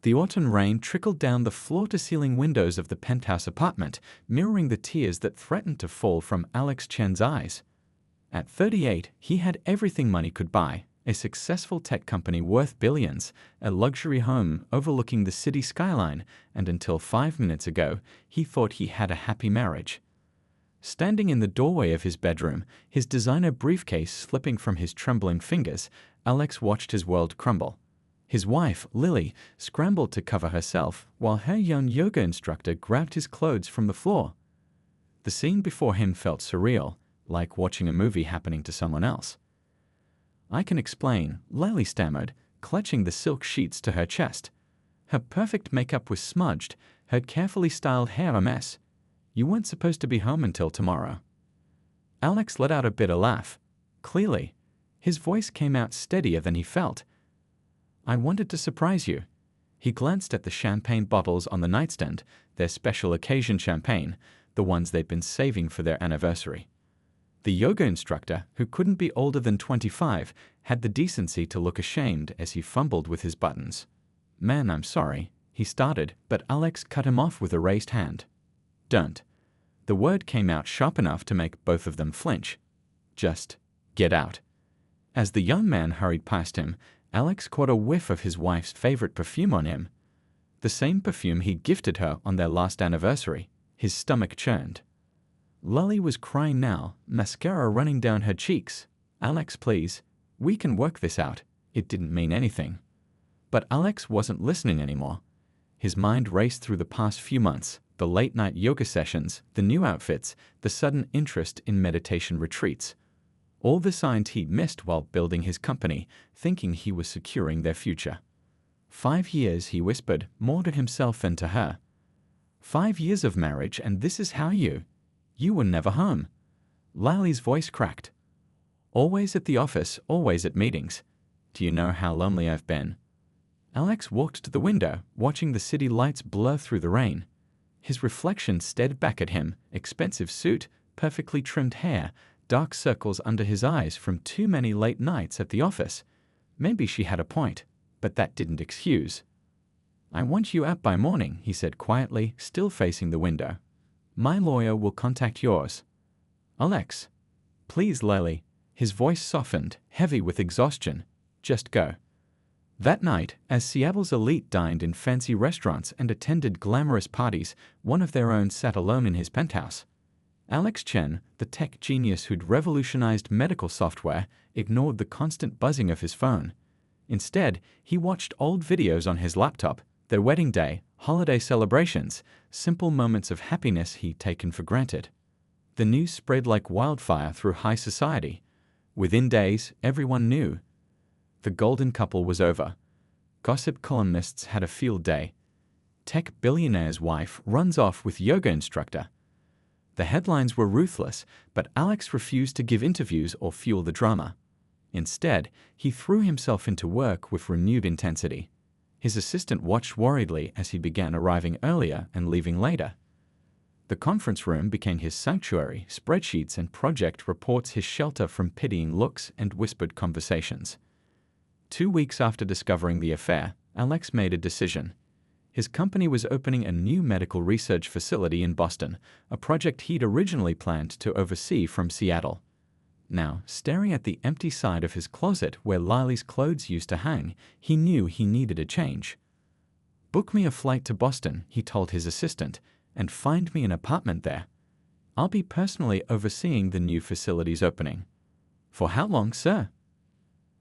The autumn rain trickled down the floor-to-ceiling windows of the penthouse apartment, mirroring the tears that threatened to fall from Alex Chen's eyes. At 38, he had everything money could buy: a successful tech company worth billions, a luxury home overlooking the city skyline, and until 5 minutes ago, he thought he had a happy marriage. Standing in the doorway of his bedroom, his designer briefcase slipping from his trembling fingers, Alex watched his world crumble. His wife, Lily, scrambled to cover herself, while her young yoga instructor grabbed his clothes from the floor. The scene before him felt surreal, like watching a movie happening to someone else. "I can explain," Lily stammered, clutching the silk sheets to her chest. Her perfect makeup was smudged, her carefully styled hair a mess. "You weren't supposed to be home until tomorrow." Alex let out a bitter laugh. Clearly, his voice came out steadier than he felt. "I wanted to surprise you." He glanced at the champagne bottles on the nightstand, their special occasion champagne, the ones they'd been saving for their anniversary. The yoga instructor, who couldn't be older than 25, had the decency to look ashamed as he fumbled with his buttons. "Man, I'm sorry," he started, but Alex cut him off with a raised hand. "Don't." The word came out sharp enough to make both of them flinch. "Just get out." As the young man hurried past him, Alex caught a whiff of his wife's favorite perfume on him. The same perfume he gifted her on their last anniversary. His stomach churned. Lily was crying now, mascara running down her cheeks. "Alex, please. We can work this out." It didn't mean anything. But Alex wasn't listening anymore. His mind raced through the past few months, the late-night yoga sessions, the new outfits, the sudden interest in meditation retreats. All the signs he'd missed while building his company, thinking he was securing their future. 5 years, he whispered, more to himself than to her. 5 years of marriage, and this is how you were never home. Lily's voice cracked. "Always at the office, always at meetings. Do you know how lonely I've been?" Alex walked to the window, watching the city lights blur through the rain. His reflection stared back at him, expensive suit, perfectly trimmed hair, dark circles under his eyes from too many late nights at the office. Maybe she had a point, but that didn't excuse. "I want you out by morning," he said quietly, still facing the window. "My lawyer will contact yours." "Alex." "Please, Lily." His voice softened, heavy with exhaustion. "Just go." That night, as Seattle's elite dined in fancy restaurants and attended glamorous parties, one of their own sat alone in his penthouse. Alex Chen, the tech genius who'd revolutionized medical software, ignored the constant buzzing of his phone. Instead, he watched old videos on his laptop, their wedding day, holiday celebrations, simple moments of happiness he'd taken for granted. The news spread like wildfire through high society. Within days, everyone knew. The golden couple was over. Gossip columnists had a field day. Tech billionaire's wife runs off with yoga instructor. The headlines were ruthless, but Alex refused to give interviews or fuel the drama. Instead, he threw himself into work with renewed intensity. His assistant watched worriedly as he began arriving earlier and leaving later. The conference room became his sanctuary, spreadsheets and project reports his shelter from pitying looks and whispered conversations. 2 weeks after discovering the affair, Alex made a decision. His company was opening a new medical research facility in Boston, a project he'd originally planned to oversee from Seattle. Now, staring at the empty side of his closet where Lily's clothes used to hang, he knew he needed a change. "Book me a flight to Boston," he told his assistant, "and find me an apartment there. I'll be personally overseeing the new facility's opening." "For how long, sir?"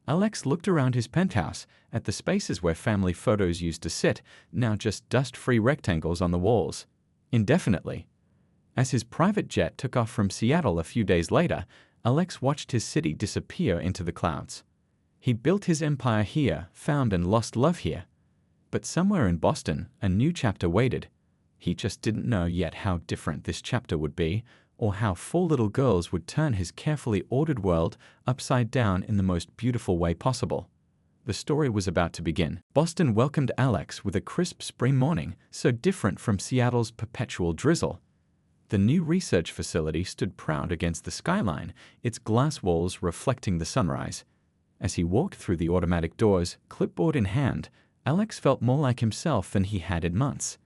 Alex looked around his penthouse, at the spaces where family photos used to sit, now just dust-free rectangles on the walls. "Indefinitely." As his private jet took off from Seattle a few days later, Alex watched his city disappear into the clouds. He'd built his empire here, found and lost love here. But somewhere in Boston, a new chapter waited. He just didn't know yet how different this chapter would be, or how 4 little girls would turn his carefully ordered world upside down in the most beautiful way possible. The story was about to begin. Boston welcomed Alex with a crisp spring morning, so different from Seattle's perpetual drizzle. The new research facility stood proud against the skyline, its glass walls reflecting the sunrise. As he walked through the automatic doors, clipboard in hand, Alex felt more like himself than he had in months.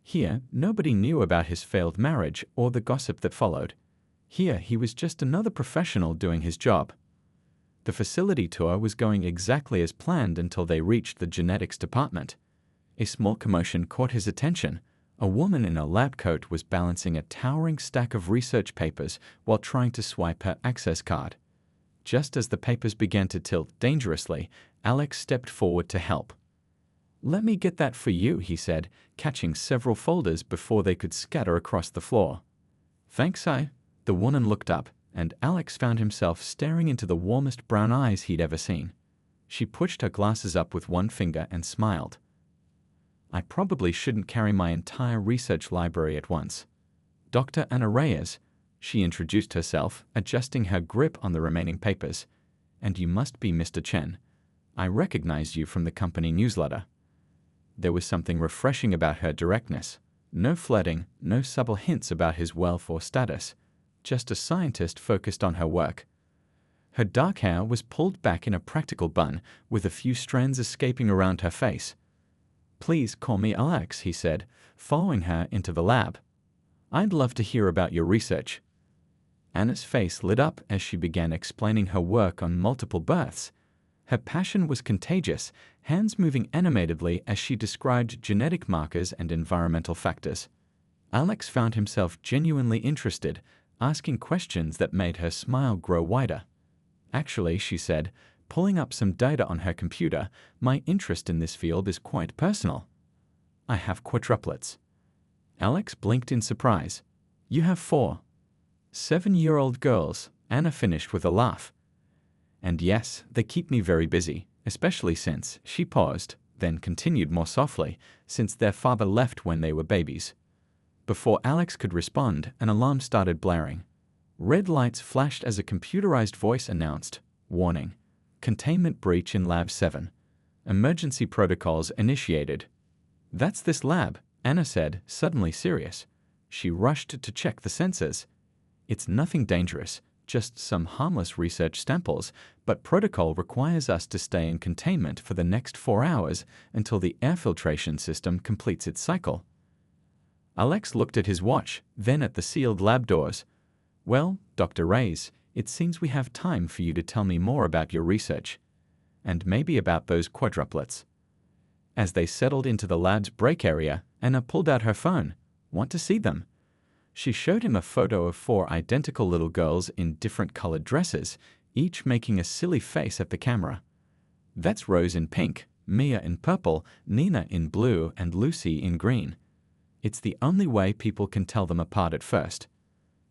Here, nobody knew about his failed marriage or the gossip that followed. Here, he was just another professional doing his job. The facility tour was going exactly as planned until they reached the genetics department. A small commotion caught his attention. A woman in a lab coat was balancing a towering stack of research papers while trying to swipe her access card. Just as the papers began to tilt dangerously, Alex stepped forward to help. "Let me get that for you," he said, catching several folders before they could scatter across the floor. "Thanks, I." The woman looked up, and Alex found himself staring into the warmest brown eyes he'd ever seen. She pushed her glasses up with one finger and smiled. "I probably shouldn't carry my entire research library at once. Dr. Anna Reyes," she introduced herself, adjusting her grip on the remaining papers. "And you must be Mr. Chen. I recognized you from the company newsletter." There was something refreshing about her directness. No flirting, no subtle hints about his wealth or status. Just a scientist focused on her work. Her dark hair was pulled back in a practical bun, with a few strands escaping around her face. "Please call me Alex," he said, following her into the lab. "I'd love to hear about your research." Anna's face lit up as she began explaining her work on multiple births. Her passion was contagious, hands moving animatedly as she described genetic markers and environmental factors. Alex found himself genuinely interested, asking questions that made her smile grow wider. "Actually," she said, pulling up some data on her computer, "my interest in this field is quite personal. I have quadruplets." Alex blinked in surprise. "You have 4 7-year-old girls," Anna finished with a laugh. "And yes, they keep me very busy, especially since," she paused, then continued more softly, "since their father left when they were babies." Before Alex could respond, an alarm started blaring. Red lights flashed as a computerized voice announced, "Warning. Containment breach in Lab 7. Emergency protocols initiated." "That's this lab," Anna said, suddenly serious. She rushed to check the sensors. "It's nothing dangerous, just some harmless research samples, but protocol requires us to stay in containment for the next 4 hours until the air filtration system completes its cycle." Alex looked at his watch, then at the sealed lab doors. "Well, Dr. Reyes, it seems we have time for you to tell me more about your research. And maybe about those quadruplets." As they settled into the lab's break area, Anna pulled out her phone. "Want to see them?" She showed him a photo of 4 identical little girls in different colored dresses, each making a silly face at the camera. "That's Rose in pink, Mia in purple, Nina in blue, and Lucy in green. It's the only way people can tell them apart at first."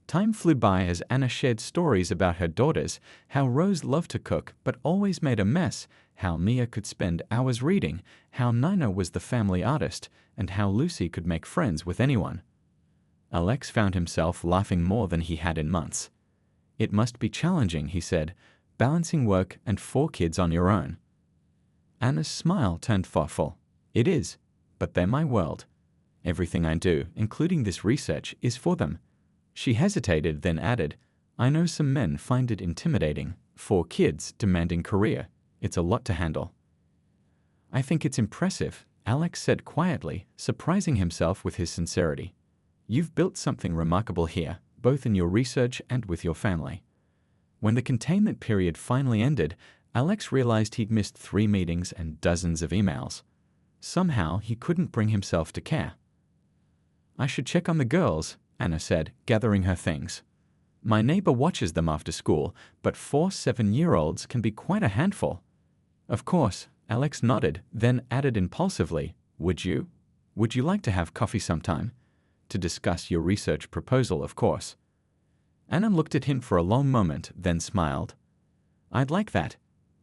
Time flew by as Anna shared stories about her daughters, how Rose loved to cook but always made a mess, how Mia could spend hours reading, how Nina was the family artist, and how Lucy could make friends with anyone. Alex found himself laughing more than he had in months. "It must be challenging," he said, "balancing work and 4 kids on your own." Anna's smile turned thoughtful. "It is, but they're my world. Everything I do, including this research, is for them." She hesitated, then added, "I know some men find it intimidating. 4 kids, demanding career. It's a lot to handle." "I think it's impressive," Alex said quietly, surprising himself with his sincerity. "You've built something remarkable here, both in your research and with your family." When the containment period finally ended, Alex realized he'd missed 3 meetings and dozens of emails. Somehow, he couldn't bring himself to care. "I should check on the girls," Anna said, gathering her things. "My neighbor watches them after school, but 4 7-year-olds can be quite a handful." "Of course," Alex nodded, then added impulsively, Would you like to have coffee sometime? To discuss your research proposal, of course." Anna looked at him for a long moment, then smiled. "I'd like that.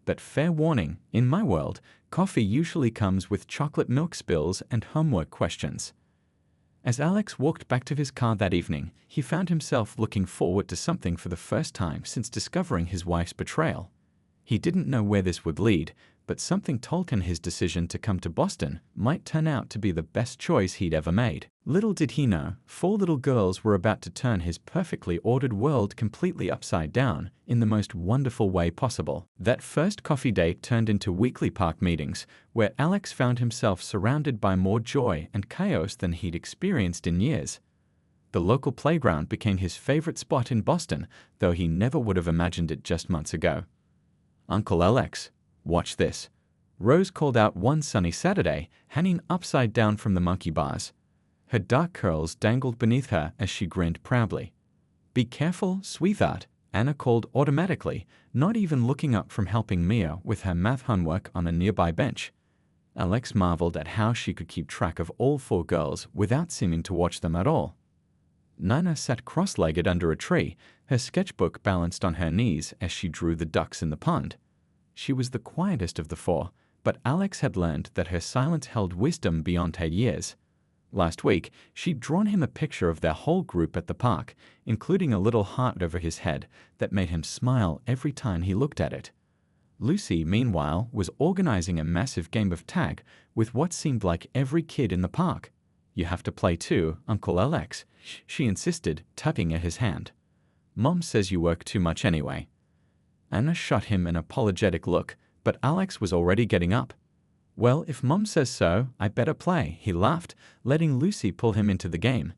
But fair warning, in my world, coffee usually comes with chocolate milk spills and homework questions." As Alex walked back to his car that evening, he found himself looking forward to something for the first time since discovering his wife's betrayal. He didn't know where this would lead, but something told him his decision to come to Boston might turn out to be the best choice he'd ever made. Little did he know, 4 little girls were about to turn his perfectly ordered world completely upside down in the most wonderful way possible. That first coffee date turned into weekly park meetings, where Alex found himself surrounded by more joy and chaos than he'd experienced in years. The local playground became his favorite spot in Boston, though he never would have imagined it just months ago. "Uncle Alex, watch this," Rose called out one sunny Saturday, hanging upside down from the monkey bars. Her dark curls dangled beneath her as she grinned proudly. "Be careful, sweetheart," Anna called automatically, not even looking up from helping Mia with her math homework on a nearby bench. Alex marveled at how she could keep track of all 4 girls without seeming to watch them at all. Nina sat cross-legged under a tree, her sketchbook balanced on her knees as she drew the ducks in the pond. She was the quietest of the 4, but Alex had learned that her silence held wisdom beyond her years. Last week, she'd drawn him a picture of their whole group at the park, including a little heart over his head that made him smile every time he looked at it. Lucy, meanwhile, was organizing a massive game of tag with what seemed like every kid in the park. "You have to play too, Uncle Alex," she insisted, tugging at his hand. "Mom says you work too much anyway." Anna shot him an apologetic look, but Alex was already getting up. "Well, if Mom says so, I better play," he laughed, letting Lucy pull him into the game.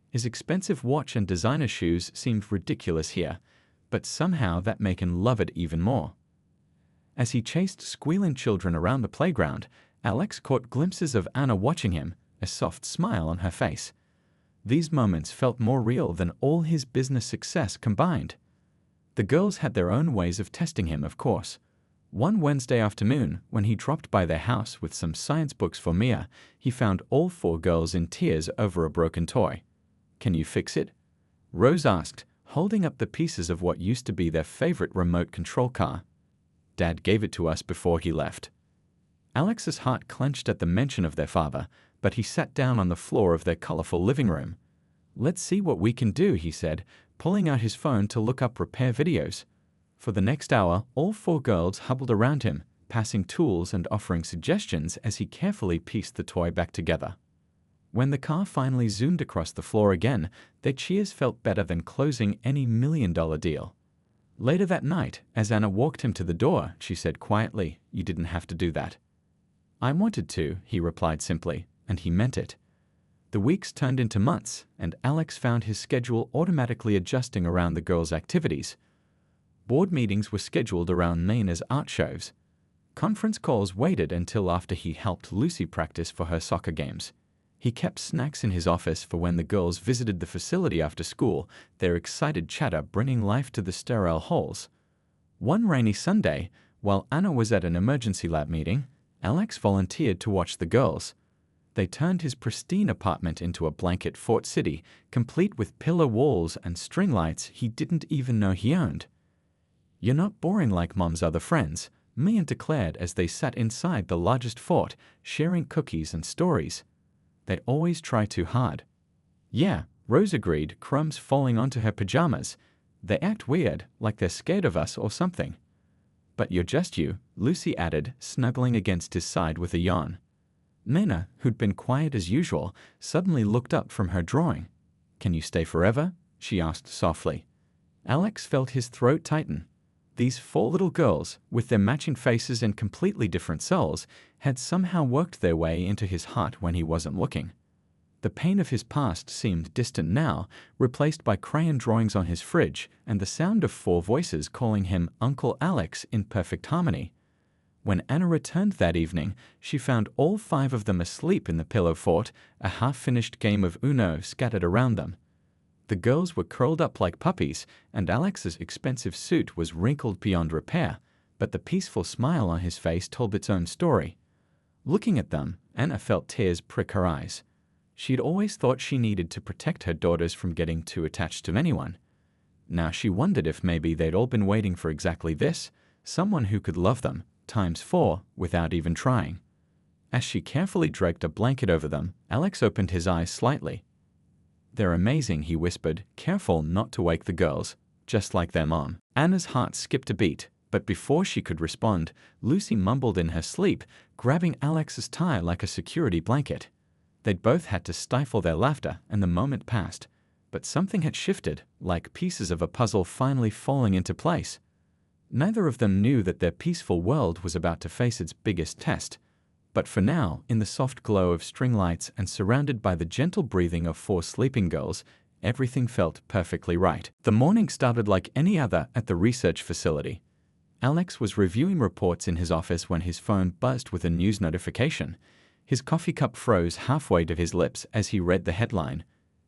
His expensive watch and designer shoes seemed ridiculous here, but somehow that made him love it even more. As he chased squealing children around the playground, Alex caught glimpses of Anna watching him, a soft smile on her face. These moments felt more real than all his business success combined. The girls had their own ways of testing him, of course. One Wednesday afternoon, when he dropped by their house with some science books for Mia, he found all 4 girls in tears over a broken toy. "Can you fix it?" Rose asked, holding up the pieces of what used to be their favorite remote control car. "Dad gave it to us before he left." Alex's heart clenched at the mention of their father, but he sat down on the floor of their colorful living room. "Let's see what we can do," he said, pulling out his phone to look up repair videos. For the next hour, all 4 girls huddled around him, passing tools and offering suggestions as he carefully pieced the toy back together. When the car finally zoomed across the floor again, their cheers felt better than closing any $1-million deal. Later that night, as Anna walked him to the door, she said quietly, "You didn't have to do that." "I wanted to," he replied simply, and he meant it. The weeks turned into months, and Alex found his schedule automatically adjusting around the girls' activities. Board meetings were scheduled around Nina's art shows. Conference calls waited until after he helped Lucy practice for her soccer games. He kept snacks in his office for when the girls visited the facility after school, their excited chatter bringing life to the sterile halls. One rainy Sunday, while Anna was at an emergency lab meeting, Alex volunteered to watch the girls. They turned his pristine apartment into a blanket fort city, complete with pillar walls and string lights he didn't even know he owned. "You're not boring like Mom's other friends," Mia declared as they sat inside the largest fort, sharing cookies and stories. "They always try too hard." "Yeah," Rose agreed, crumbs falling onto her pajamas. "They act weird, like they're scared of us or something." "But you're just you," Lucy added, snuggling against his side with a yawn. Nina, who'd been quiet as usual, suddenly looked up from her drawing. "Can you stay forever?" she asked softly. Alex felt his throat tighten. These 4 little girls, with their matching faces and completely different souls, had somehow worked their way into his heart when he wasn't looking. The pain of his past seemed distant now, replaced by crayon drawings on his fridge and the sound of 4 voices calling him Uncle Alex in perfect harmony. When Anna returned that evening, she found all 5 of them asleep in the pillow fort, a half-finished game of Uno scattered around them. The girls were curled up like puppies, and Alex's expensive suit was wrinkled beyond repair, but the peaceful smile on his face told its own story. Looking at them, Anna felt tears prick her eyes. She'd always thought she needed to protect her daughters from getting too attached to anyone. Now she wondered if maybe they'd all been waiting for exactly this, someone who could love them, ×4, without even trying. As she carefully draped a blanket over them, Alex opened his eyes slightly. "They're amazing," he whispered, careful not to wake the girls, "just like their mom." Anna's heart skipped a beat, But before she could respond, Lucy mumbled in her sleep, grabbing Alex's tie like a security blanket. They'd both had to stifle their laughter, and the moment passed. But something had shifted, like pieces of a puzzle finally falling into place. Neither of them knew that their peaceful world was about to face its biggest test. But for now, in the soft glow of string lights and surrounded by the gentle breathing of 4 sleeping girls, everything felt perfectly right. The morning started like any other at the research facility. Alex was reviewing reports in his office when his phone buzzed with a news notification. His coffee cup froze halfway to his lips as he read the headline.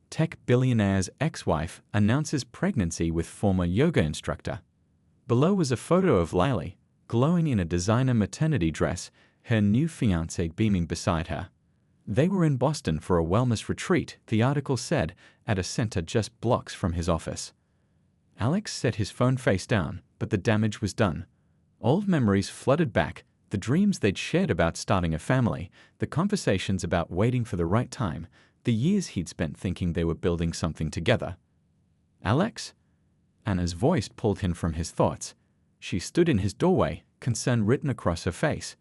Tech billionaire's ex-wife announces pregnancy with former yoga instructor. Below was a photo of Lily, glowing in a designer maternity dress, her new fiancé beaming beside her. They were in Boston for a wellness retreat, the article said, at a center just blocks from his office. Alex set his phone face down, but the damage was done. Old memories flooded back, the dreams they'd shared about starting a family, the conversations about waiting for the right time, the years he'd spent thinking they were building something together. Alex? Anna's voice pulled him from his thoughts. She stood in his doorway, concern written across her face.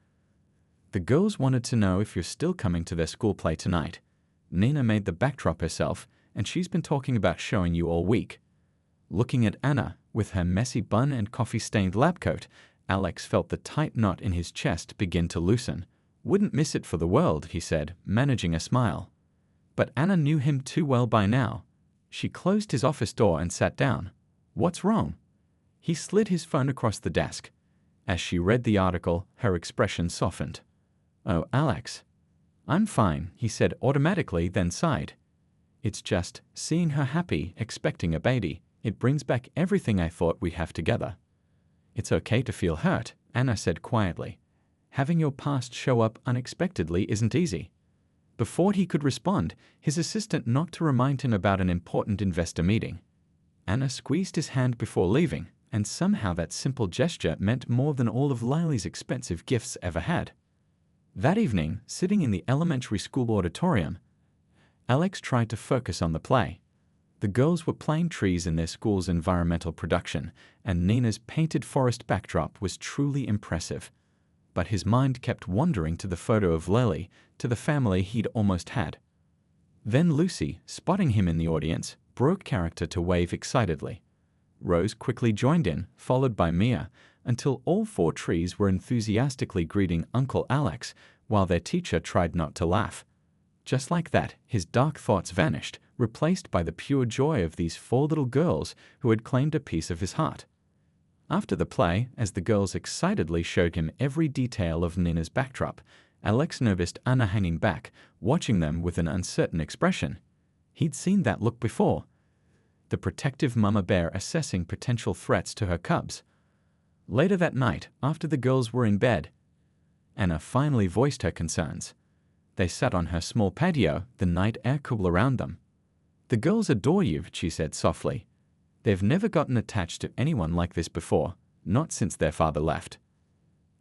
The girls wanted to know if you're still coming to their school play tonight. Nina made the backdrop herself, and she's been talking about showing you all week. Looking at Anna, with her messy bun and coffee-stained lab coat, Alex felt the tight knot in his chest begin to loosen. Wouldn't miss it for the world, he said, managing a smile. But Anna knew him too well by now. She closed his office door and sat down. What's wrong? He slid his phone across the desk. As she read the article, her expression softened. Oh, Alex. I'm fine, he said automatically, then sighed. It's just, seeing her happy, expecting a baby, it brings back everything I thought we have together. It's okay to feel hurt, Anna said quietly. Having your past show up unexpectedly isn't easy. Before he could respond, his assistant knocked to remind him about an important investor meeting. Anna squeezed his hand before leaving, and somehow that simple gesture meant more than all of Lily's expensive gifts ever had. That evening, sitting in the elementary school auditorium, Alex tried to focus on the play. The girls were playing trees in their school's environmental production, and Nina's painted forest backdrop was truly impressive. But his mind kept wandering to the photo of Lily, to the family he'd almost had. Then Lucy, spotting him in the audience, broke character to wave excitedly. Rose quickly joined in, followed by Mia, until all 4 trees were enthusiastically greeting Uncle Alex, while their teacher tried not to laugh. Just like that, his dark thoughts vanished, replaced by the pure joy of these 4 little girls who had claimed a piece of his heart. After the play, as the girls excitedly showed him every detail of Nina's backdrop, Alex noticed Anna hanging back, watching them with an uncertain expression. He'd seen that look before. The protective mama bear assessing potential threats to her cubs. Later that night, after the girls were in bed, Anna finally voiced her concerns. They sat on her small patio, the night air cool around them. The girls adore you, she said softly. They've never gotten attached to anyone like this before, not since their father left.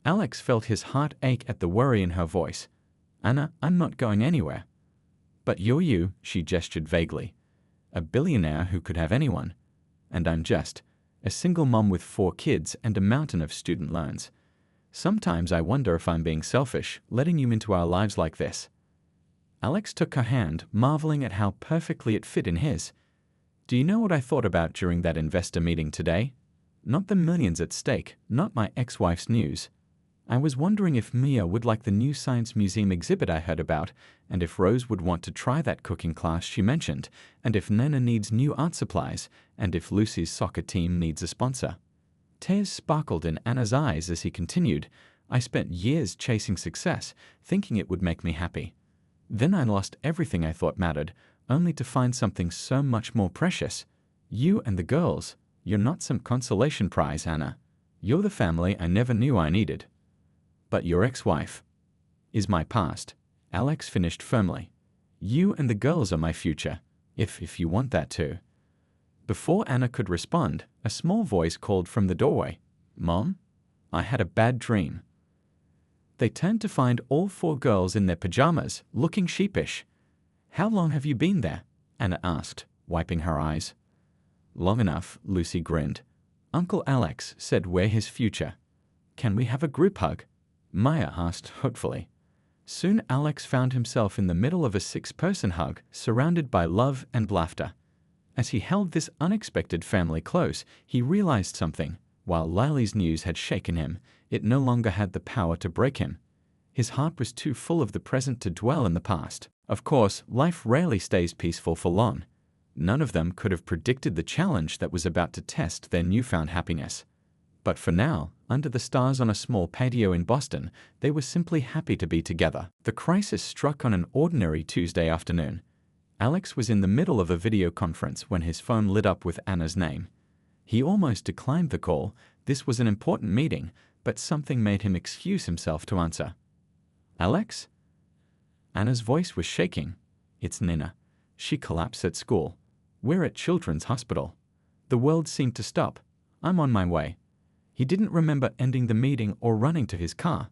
Alex felt his heart ache at the worry in her voice. Anna, I'm not going anywhere. But you're you, she gestured vaguely. A billionaire who could have anyone. And I'm just a single mom with 4 kids and a mountain of student loans. Sometimes I wonder if I'm being selfish, letting you into our lives like this. Alex took her hand, marveling at how perfectly it fit in his. Do you know what I thought about during that investor meeting today? Not the millions at stake, not my ex-wife's news. I was wondering if Mia would like the new Science Museum exhibit I heard about, and if Rose would want to try that cooking class she mentioned, and if Nana needs new art supplies, and if Lucy's soccer team needs a sponsor. Tears sparkled in Anna's eyes as he continued. I spent years chasing success, thinking it would make me happy. Then I lost everything I thought mattered, only to find something so much more precious. You and the girls. You're not some consolation prize, Anna. You're the family I never knew I needed. But your ex-wife is my past, Alex finished firmly. You and the girls are my future, if you want that too. Before Anna could respond, a small voice called from the doorway. Mom? I had a bad dream. They turned to find all 4 girls in their pajamas, looking sheepish. How long have you been there? Anna asked, wiping her eyes. Long enough, Lucy grinned. Uncle Alex said we're his future. Can we have a group hug? Maya asked hopefully. Soon Alex found himself in the middle of a 6-person hug, surrounded by love and laughter. As he held this unexpected family close, he realized something. While Lily's news had shaken him, it no longer had the power to break him. His heart was too full of the present to dwell in the past. Of course, life rarely stays peaceful for long. None of them could have predicted the challenge that was about to test their newfound happiness. But for now, under the stars on a small patio in Boston, they were simply happy to be together. The crisis struck on an ordinary Tuesday afternoon. Alex was in the middle of a video conference when his phone lit up with Anna's name. He almost declined the call. This was an important meeting, but something made him excuse himself to answer. Alex? Anna's voice was shaking. It's Nina. She collapsed at school. We're at Children's Hospital. The world seemed to stop. I'm on my way. He didn't remember ending the meeting or running to his car.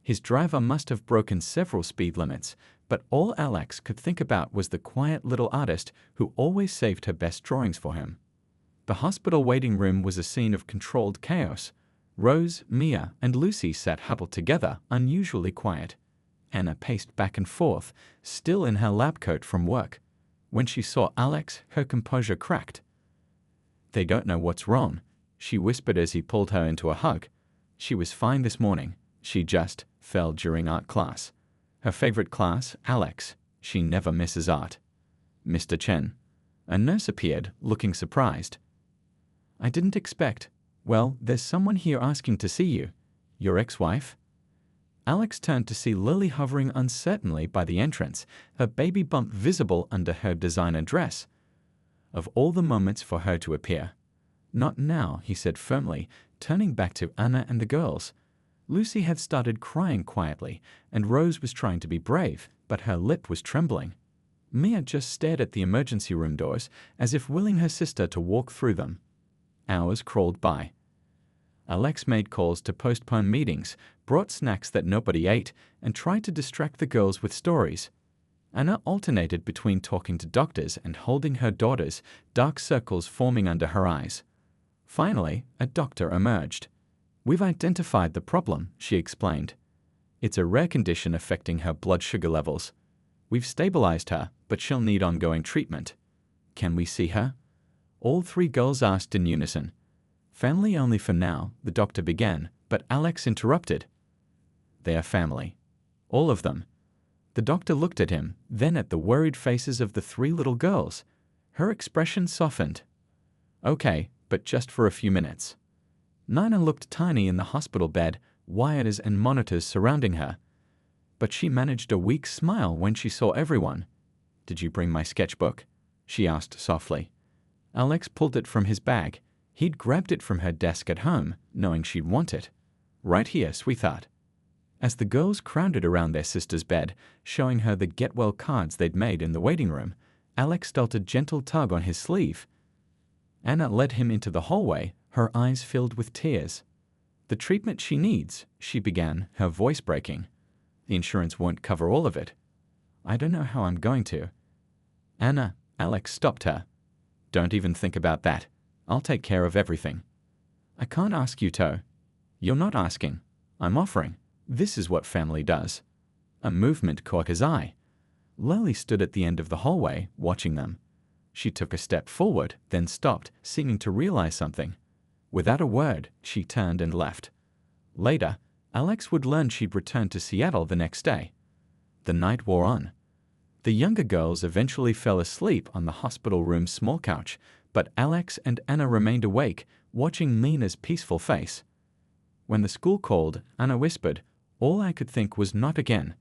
His driver must have broken several speed limits, but all Alex could think about was the quiet little artist who always saved her best drawings for him. The hospital waiting room was a scene of controlled chaos. Rose, Mia, and Lucy sat huddled together, unusually quiet. Anna paced back and forth, still in her lab coat from work. When she saw Alex, her composure cracked. They don't know what's wrong, she whispered as he pulled her into a hug. She was fine this morning. She just fell during art class. Her favorite class, Alex. She never misses art. Mr. Chen. A nurse appeared, looking surprised. I didn't expect. Well, there's someone here asking to see you. Your ex-wife? Alex turned to see Lily hovering uncertainly by the entrance, her baby bump visible under her designer dress. Of all the moments for her to appear. Not now, he said firmly, turning back to Anna and the girls. Lucy had started crying quietly, and Rose was trying to be brave, but her lip was trembling. Mia just stared at the emergency room doors, as if willing her sister to walk through them. Hours crawled by. Alex made calls to postpone meetings, brought snacks that nobody ate, and tried to distract the girls with stories. Anna alternated between talking to doctors and holding her daughters, dark circles forming under her eyes. Finally, a doctor emerged. We've identified the problem, she explained. It's a rare condition affecting her blood sugar levels. We've stabilized her, but she'll need ongoing treatment. Can we see her? All 3 girls asked in unison. Family only for now, the doctor began, but Alex interrupted. They are family. All of them. The doctor looked at him, then at the worried faces of the 3 little girls. Her expression softened. Okay, but just for a few minutes. Nina looked tiny in the hospital bed, wires and monitors surrounding her. But she managed a weak smile when she saw everyone. Did you bring my sketchbook? She asked softly. Alex pulled it from his bag. He'd grabbed it from her desk at home, knowing she'd want it. Right here, sweetheart. As the girls crowded around their sister's bed, showing her the get-well cards they'd made in the waiting room, Alex dealt a gentle tug on his sleeve. Anna led him into the hallway, her eyes filled with tears. The treatment she needs, she began, her voice breaking. The insurance won't cover all of it. I don't know how I'm going to. Anna, Alex stopped her. Don't even think about that. I'll take care of everything. I can't ask you to. You're not asking. I'm offering. This is what family does. A movement caught his eye. Lily stood at the end of the hallway, watching them. She took a step forward, then stopped, seeming to realize something. Without a word, she turned and left. Later, Alex would learn she'd returned to Seattle the next day. The night wore on. The younger girls eventually fell asleep on the hospital room's small couch, but Alex and Anna remained awake, watching Nina's peaceful face. When the school called, Anna whispered, all I could think was not again.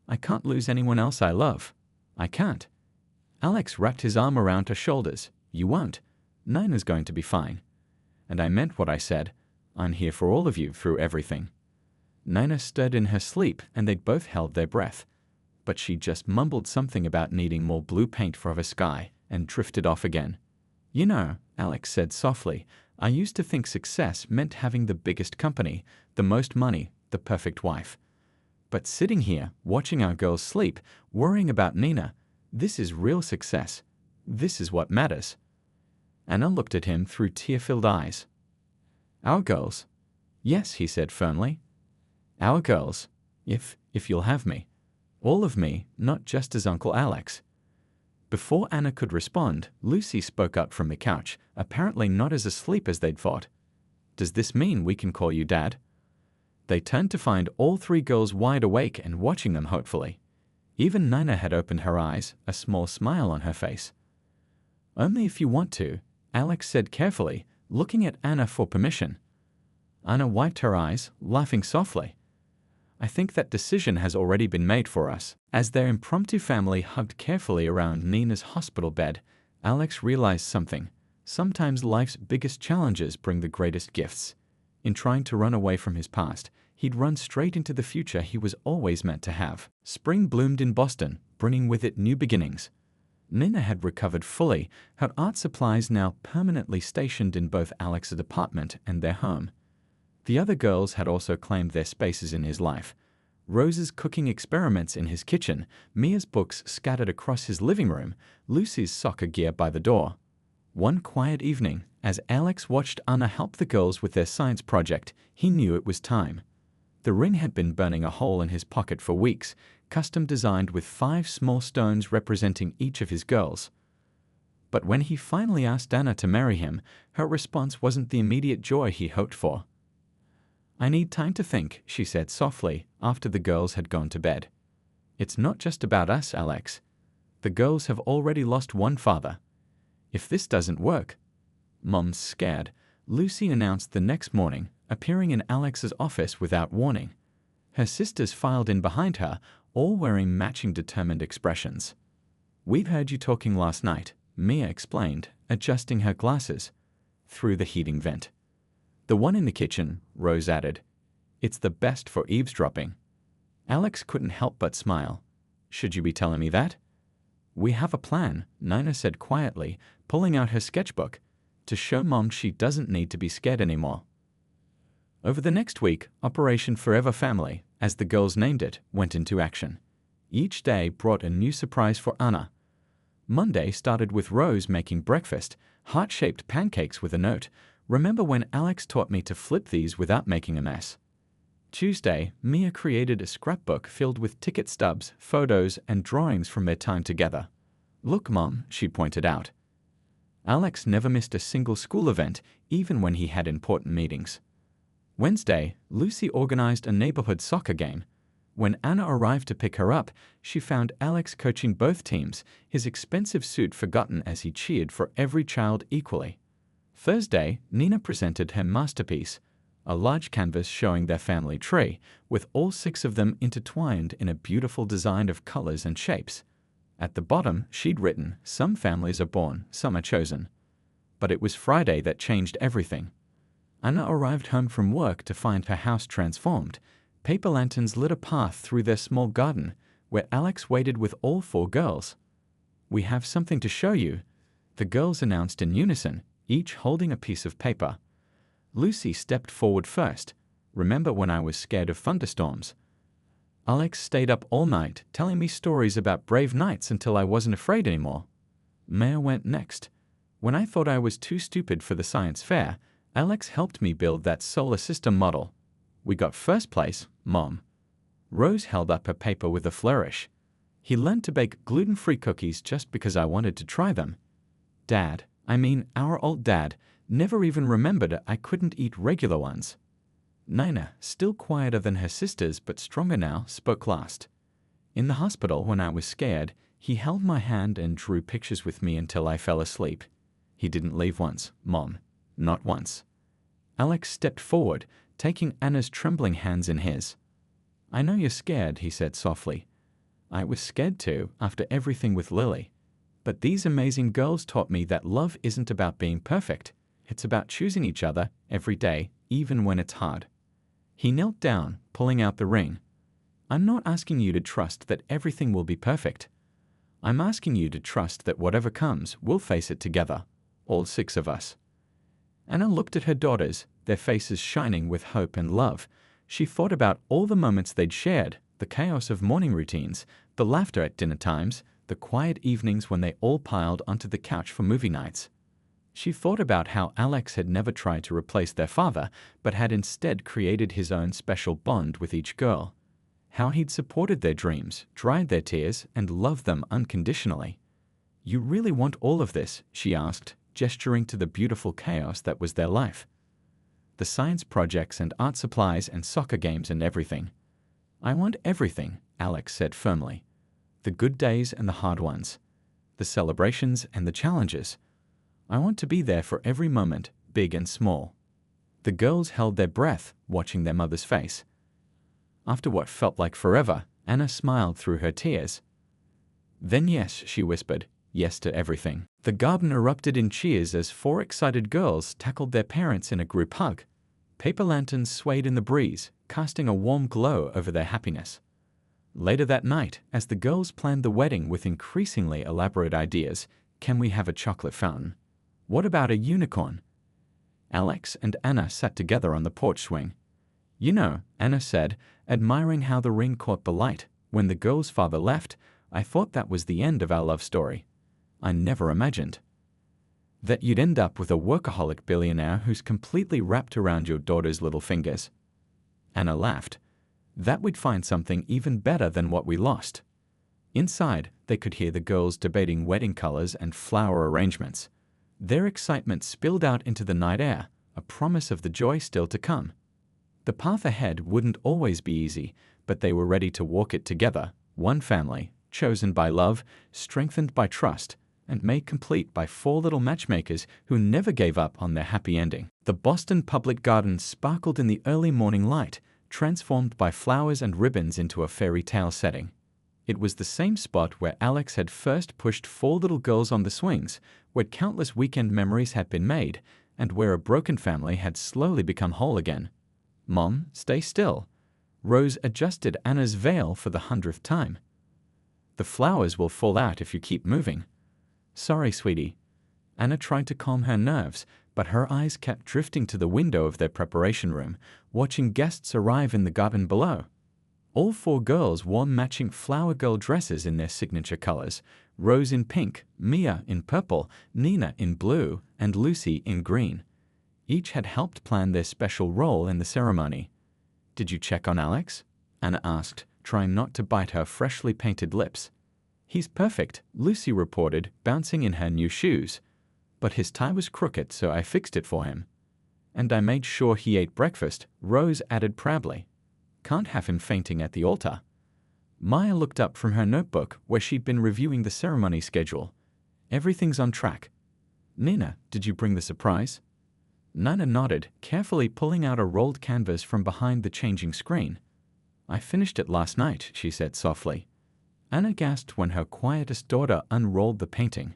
I can't lose anyone else I love. I can't. Alex wrapped his arm around her shoulders. You won't. Nina's going to be fine. And I meant what I said. I'm here for all of you through everything. Nina stirred in her sleep, and they'd both held their breath. But she just mumbled something about needing more blue paint for her sky, and drifted off again. You know, Alex said softly, I used to think success meant having the biggest company, the most money, the perfect wife. But sitting here, watching our girls sleep, worrying about Nina, this is real success. This is what matters. Anna looked at him through tear-filled eyes. Our girls. Yes, he said firmly. Our girls, if you'll have me. All of me, not just as Uncle Alex. Before Anna could respond, Lucy spoke up from the couch, apparently not as asleep as they'd thought. Does this mean we can call you Dad? They turned to find all three girls wide awake and watching them hopefully. Even Nina had opened her eyes, a small smile on her face. Only if you want to, Alex said carefully, looking at Anna for permission. Anna wiped her eyes, laughing softly. I think that decision has already been made for us. As their impromptu family hugged carefully around Nina's hospital bed, Alex realized something. Sometimes life's biggest challenges bring the greatest gifts. In trying to run away from his past, he'd run straight into the future he was always meant to have. Spring bloomed in Boston, bringing with it new beginnings. Nina had recovered fully, her art supplies now permanently stationed in both Alex's apartment and their home. The other girls had also claimed their spaces in his life. Rose's cooking experiments in his kitchen, Mia's books scattered across his living room, Lucy's soccer gear by the door. One quiet evening, as Alex watched Anna help the girls with their science project, he knew it was time. The ring had been burning a hole in his pocket for weeks, custom designed with 5 small stones representing each of his girls. But when he finally asked Anna to marry him, her response wasn't the immediate joy he hoped for. I need time to think, she said softly, after the girls had gone to bed. It's not just about us, Alex. The girls have already lost one father. If this doesn't work... Mom's scared, Lucy announced the next morning, appearing in Alex's office without warning. Her sisters filed in behind her, all wearing matching determined expressions. We've heard you talking last night, Mia explained, adjusting her glasses. Through the heating vent. The one in the kitchen, Rose added. It's the best for eavesdropping. Alex couldn't help but smile. Should you be telling me that? We have a plan, Nina said quietly, pulling out her sketchbook, to show Mom she doesn't need to be scared anymore. Over the next week, Operation Forever Family, as the girls named it, went into action. Each day brought a new surprise for Anna. Monday started with Rose making breakfast, heart-shaped pancakes with a note. Remember when Alex taught me to flip these without making a mess? Tuesday, Mia created a scrapbook filled with ticket stubs, photos, and drawings from their time together. Look, Mom, she pointed out. Alex never missed a single school event, even when he had important meetings. Wednesday, Lucy organized a neighborhood soccer game. When Anna arrived to pick her up, she found Alex coaching both teams, his expensive suit forgotten as he cheered for every child equally. Thursday, Nina presented her masterpiece, a large canvas showing their family tree, with all 6 of them intertwined in a beautiful design of colors and shapes. At the bottom, she'd written, "Some families are born, some are chosen." But it was Friday that changed everything. Anna arrived home from work to find her house transformed. Paper lanterns lit a path through their small garden, where Alex waited with all 4 girls. We have something to show you, the girls announced in unison, each holding a piece of paper. Lucy stepped forward first. Remember when I was scared of thunderstorms? Alex stayed up all night, telling me stories about brave nights until I wasn't afraid anymore. Maya went next. When I thought I was too stupid for the science fair, Alex helped me build that solar system model. We got first place, Mom. Rose held up her paper with a flourish. He learned to bake gluten-free cookies just because I wanted to try them. Dad, our old dad, never even remembered I couldn't eat regular ones. Nina, still quieter than her sisters but stronger now, spoke last. In the hospital when I was scared, he held my hand and drew pictures with me until I fell asleep. He didn't leave once, Mom. Not once. Alex stepped forward, taking Anna's trembling hands in his. I know you're scared, he said softly. I was scared too, after everything with Lily. But these amazing girls taught me that love isn't about being perfect. It's about choosing each other every day, even when it's hard. He knelt down, pulling out the ring. I'm not asking you to trust that everything will be perfect. I'm asking you to trust that whatever comes, we'll face it together, all 6 of us. Anna looked at her daughters, their faces shining with hope and love. She thought about all the moments they'd shared, the chaos of morning routines, the laughter at dinner times, the quiet evenings when they all piled onto the couch for movie nights. She thought about how Alex had never tried to replace their father, but had instead created his own special bond with each girl. How he'd supported their dreams, dried their tears, and loved them unconditionally. "You really want all of this?" she asked, gesturing to the beautiful chaos that was their life. "The science projects and art supplies and soccer games and everything." "I want everything," Alex said firmly. "The good days and the hard ones. The celebrations and the challenges. I want to be there for every moment, big and small." The girls held their breath, watching their mother's face. After what felt like forever, Anna smiled through her tears. "Then yes," she whispered, "yes to everything." The garden erupted in cheers as 4 excited girls tackled their parents in a group hug. Paper lanterns swayed in the breeze, casting a warm glow over their happiness. Later that night, as the girls planned the wedding with increasingly elaborate ideas, "Can we have a chocolate fountain? What about a unicorn?" Alex and Anna sat together on the porch swing. "You know," Anna said, admiring how the ring caught the light, "when the girl's father left, I thought that was the end of our love story. I never imagined that you'd end up with a workaholic billionaire who's completely wrapped around your daughter's little fingers." Anna laughed. "That we'd find something even better than what we lost." Inside, they could hear the girls debating wedding colors and flower arrangements. Their excitement spilled out into the night air, a promise of the joy still to come. The path ahead wouldn't always be easy, but they were ready to walk it together, one family, chosen by love, strengthened by trust, and made complete by 4 little matchmakers who never gave up on their happy ending. The Boston Public Garden sparkled in the early morning light, transformed by flowers and ribbons into a fairy tale setting. It was the same spot where Alex had first pushed 4 little girls on the swings, where countless weekend memories had been made, and where a broken family had slowly become whole again. "Mom, stay still." Rose adjusted Anna's veil for the 100th time. "The flowers will fall out if you keep moving." "Sorry, sweetie." Anna tried to calm her nerves, but her eyes kept drifting to the window of their preparation room, watching guests arrive in the garden below. All 4 girls wore matching flower girl dresses in their signature colors, Rose in pink, Mia in purple, Nina in blue, and Lucy in green. Each had helped plan their special role in the ceremony. "Did you check on Alex?" Anna asked, trying not to bite her freshly painted lips. "He's perfect," Lucy reported, bouncing in her new shoes. "But his tie was crooked, so I fixed it for him." "And I made sure he ate breakfast," Rose added proudly. "Can't have him fainting at the altar." Maya looked up from her notebook where she'd been reviewing the ceremony schedule. "Everything's on track." "Nina, did you bring the surprise?" Nina nodded, carefully pulling out a rolled canvas from behind the changing screen. "I finished it last night," she said softly. Anna gasped when her quietest daughter unrolled the painting.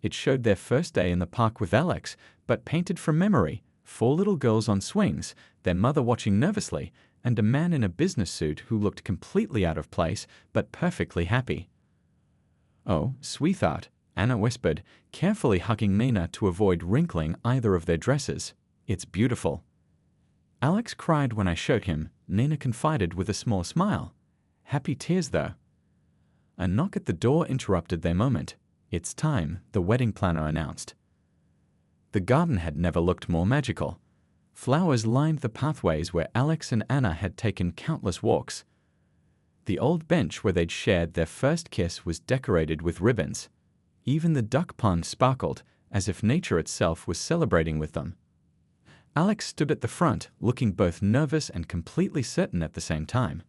It showed their first day in the park with Alex, but painted from memory, 4 little girls on swings, their mother watching nervously, and a man in a business suit who looked completely out of place but perfectly happy. "Oh, sweetheart," Anna whispered, carefully hugging Nina to avoid wrinkling either of their dresses. "It's beautiful." "Alex cried when I showed him," Nina confided with a small smile. "Happy tears, though." A knock at the door interrupted their moment. "It's time," the wedding planner announced. The garden had never looked more magical. Flowers lined the pathways where Alex and Anna had taken countless walks. The old bench where they'd shared their first kiss was decorated with ribbons. Even the duck pond sparkled, as if nature itself was celebrating with them. Alex stood at the front, looking both nervous and completely certain at the same time.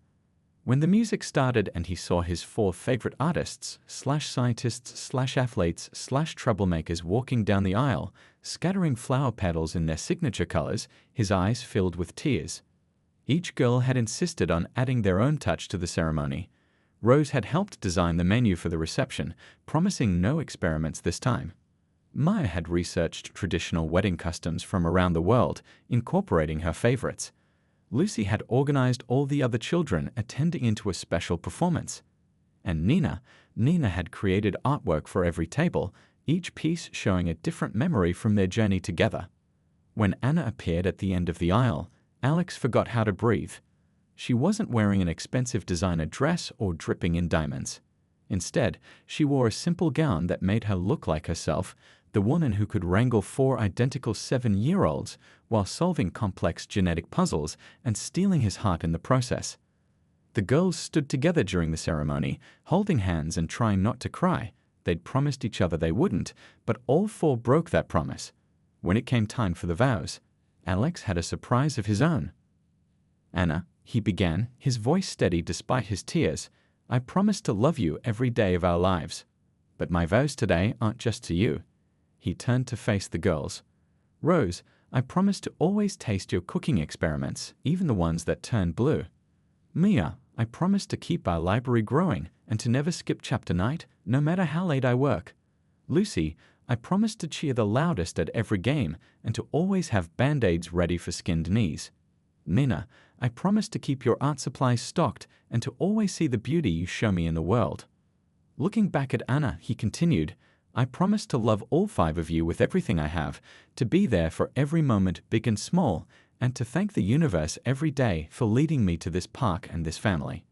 When the music started and he saw his 4 favorite artists, /scientists, /athletes, /troublemakers walking down the aisle, scattering flower petals in their signature colors, his eyes filled with tears. Each girl had insisted on adding their own touch to the ceremony. Rose had helped design the menu for the reception, promising no experiments this time. Maya had researched traditional wedding customs from around the world, incorporating her favorites. Lucy had organized all the other children attending into a special performance. And Nina had created artwork for every table, each piece showing a different memory from their journey together. When Anna appeared at the end of the aisle, Alex forgot how to breathe. She wasn't wearing an expensive designer dress or dripping in diamonds. Instead, she wore a simple gown that made her look like herself, the woman who could wrangle 4 identical 7-year-olds while solving complex genetic puzzles and stealing his heart in the process. The girls stood together during the ceremony, holding hands and trying not to cry. They'd promised each other they wouldn't, but all 4 broke that promise. When it came time for the vows, Alex had a surprise of his own. "Anna," he began, his voice steady despite his tears, "I promise to love you every day of our lives. But my vows today aren't just to you." He turned to face the girls. "Rose, I promise to always taste your cooking experiments, even the ones that turn blue. Mia, I promise to keep our library growing and to never skip chapter night, no matter how late I work. Lucy, I promise to cheer the loudest at every game and to always have Band-Aids ready for skinned knees. Nina, I promise to keep your art supplies stocked and to always see the beauty you show me in the world." Looking back at Anna, he continued, "I promise to love all 5 of you with everything I have, to be there for every moment, big and small, and to thank the universe every day for leading me to this park and this family."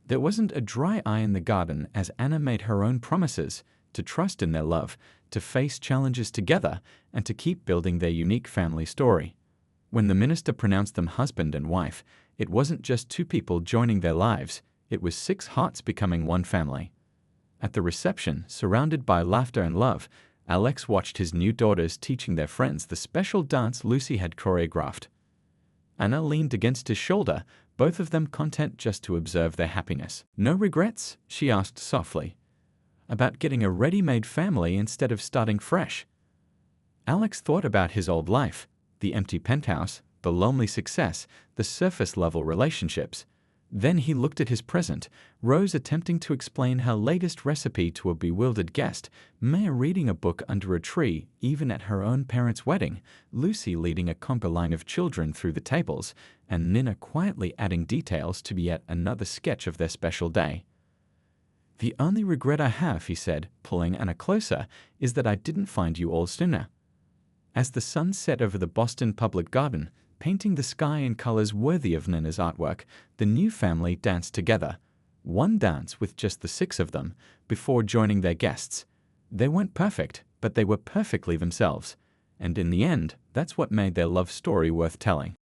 There wasn't a dry eye in the garden as Anna made her own promises to trust in their love, to face challenges together, and to keep building their unique family story. When the minister pronounced them husband and wife, it wasn't just 2 people joining their lives, it was 6 hearts becoming one family. At the reception, surrounded by laughter and love, Alex watched his new daughters teaching their friends the special dance Lucy had choreographed. Anna leaned against his shoulder, both of them content just to observe their happiness. "No regrets?" she asked softly. "About getting a ready-made family instead of starting fresh?" Alex thought about his old life, the empty penthouse, the lonely success, the surface-level relationships. Then he looked at his present, Rose attempting to explain her latest recipe to a bewildered guest, Maya reading a book under a tree, even at her own parents' wedding, Lucy leading a combo line of children through the tables, and Nina quietly adding details to yet another sketch of their special day. "The only regret I have," he said, pulling Anna closer, "is that I didn't find you all sooner." As the sun set over the Boston Public Garden, painting the sky in colors worthy of Nina's artwork, the new family danced together. One dance with just the 6 of them, before joining their guests. They weren't perfect, but they were perfectly themselves. And in the end, that's what made their love story worth telling.